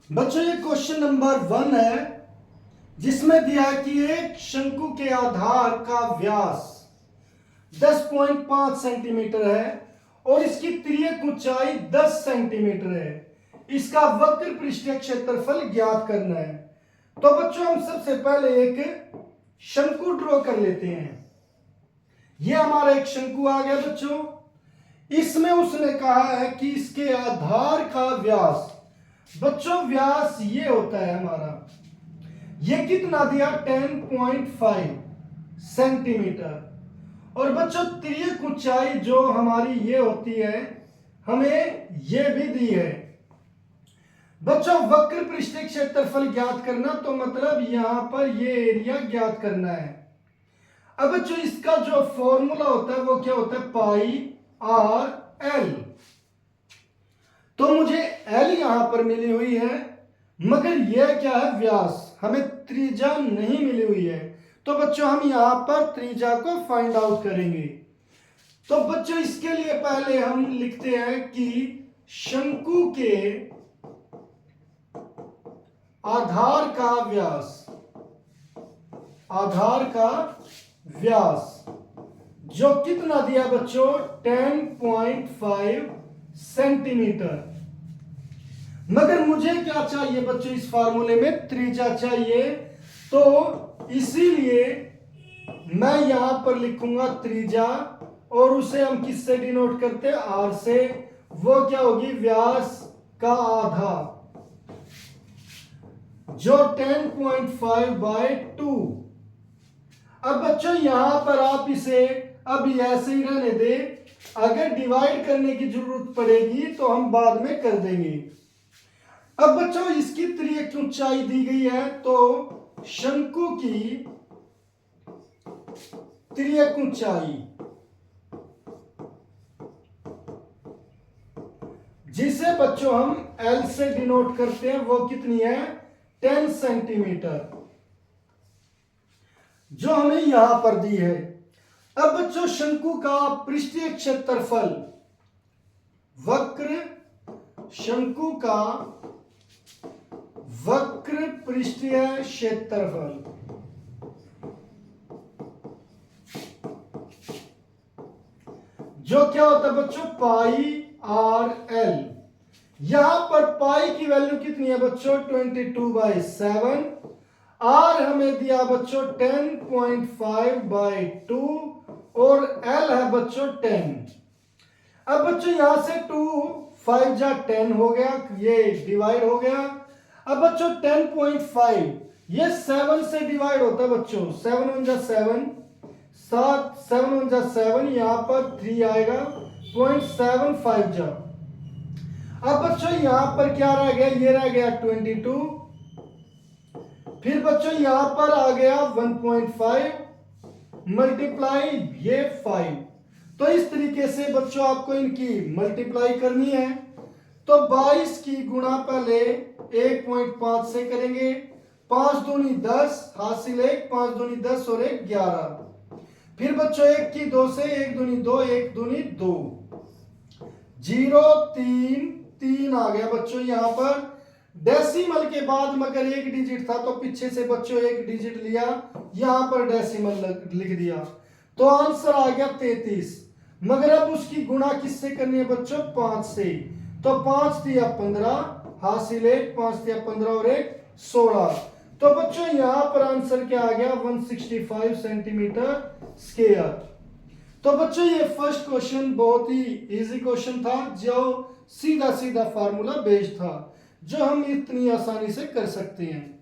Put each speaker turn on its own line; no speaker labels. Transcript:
बच्चों ये question number 1 है जिसमें दिया है कि एक शंकु के आधार का व्यास 10.5 सेंटीमीटर है और इसकी तिर्यक ऊंचाई 10 सेंटीमीटर है। इसका वक्र पृष्ठीय क्षेत्रफल ज्ञात करना है। तो बच्चों हम सबसे पहले एक शंकु ड्रॉ कर लेते हैं। यह हमारा एक शंकु आ गया बच्चों। इसमें उसने कहा है कि इसके आधार का व्यास, बच्चों व्यास ये होता है हमारा, ये कितना दिया 10.5 सेंटीमीटर। और बच्चों तिर्यक ऊंचाई जो हमारी ये होती है, हमें ये भी दी है। बच्चों वक्र पृष्ठीय क्षेत्रफल ज्ञात करना, तो मतलब यहां पर ये एरिया ज्ञात करना है। अब बच्चों इसका जो फॉर्मूला होता है वो क्या होता है, पाई आर एल। तो मुझे एल यहां पर मिली हुई है, मगर यह क्या है व्यास, हमें त्रिज्या नहीं मिली हुई है। तो बच्चों हम यहां पर त्रिज्या को फाइंड आउट करेंगे। तो बच्चों इसके लिए पहले हम लिखते हैं कि शंकु के आधार का व्यास, आधार का व्यास जो कितना दिया बच्चों 10.5 सेंटीमीटर। मगर मुझे क्या चाहिए बच्चों, इस फार्मूले में त्रिज्या चाहिए, तो इसीलिए मैं यहां पर लिखूंगा त्रिज्या, और उसे हम किससे डिनोट करते हैं, आर से। वो क्या होगी, व्यास का आधा, जो 10.5/2। अब बच्चों यहां पर आप इसे अब ऐसे ही रहने दे, अगर डिवाइड करने की जरूरत पड़ेगी तो हम बाद में कर देंगे। अब बच्चों इसकी तिर्यक ऊंचाई दी गई है, तो शंकु की तिर्यक ऊंचाई, जिसे बच्चों हम एल से डिनोट करते हैं, वो कितनी है 10 सेंटीमीटर, जो हमें यहां पर दी है। अब बच्चों शंकु का पृष्ठीय क्षेत्रफल, वक्र शंकु का वक्र पृष्ठीय क्षेत्रफल, जो क्या होता है बच्चों पाई आर एल। यहां पर पाई की वैल्यू कितनी है बच्चों 22/7, आर हमें दिया बच्चों 10.5/2 और एल है बच्चों 10। अब बच्चों यहां से 2 5 जा 10 हो गया, ये डिवाइड हो गया। अब बच्चों 10.5 ये 7 से डिवाइड होता है बच्चों, 7 1 जा 7, 7 1 जा 7, यहां पर 3 आएगा, 0.75 जा। अब बच्चों यहां पर क्या रह गया, ये रह गया 22, फिर बच्चों यहां पर आ गया 1.5 मल्टीप्लाई ये 5। तो इस तरीके से बच्चों आपको इनकी मल्टीप्लाई करनी है। तो 22 की गुणा पहले 1.5 से करेंगे, 5 दूनी 10 हासिल 1, 5 दूनी 10 और 1 11। फिर बच्चों 1 की 2 से 1 दूनी 2, 1 दूनी 2, 0 3 3 आ गया बच्चों। यहां पर डेसिमल के बाद मगर एक डिजिट था, तो पीछे से बच्चों एक डिजिट लिया, यहां पर डेसिमल लिख दिया, तो आंसर आ गया 33। मगर अब उसकी गुणा किससे करनी है बच्चों 5 से, तो 5 दिया 15 हासिल 1, 5 दिया 15 और 1 16। तो बच्चों यहां पर आंसर क्या आ गया 165 सेंटीमीटर स्क्वायर। तो बच्चों ये फर्स्ट क्वेश्चन बहुत ही इजी क्वेश्चन था, जो सीधा सीधा फार्मूला बेस्ड था, जो हम इतनी आसानी से कर सकते हैं।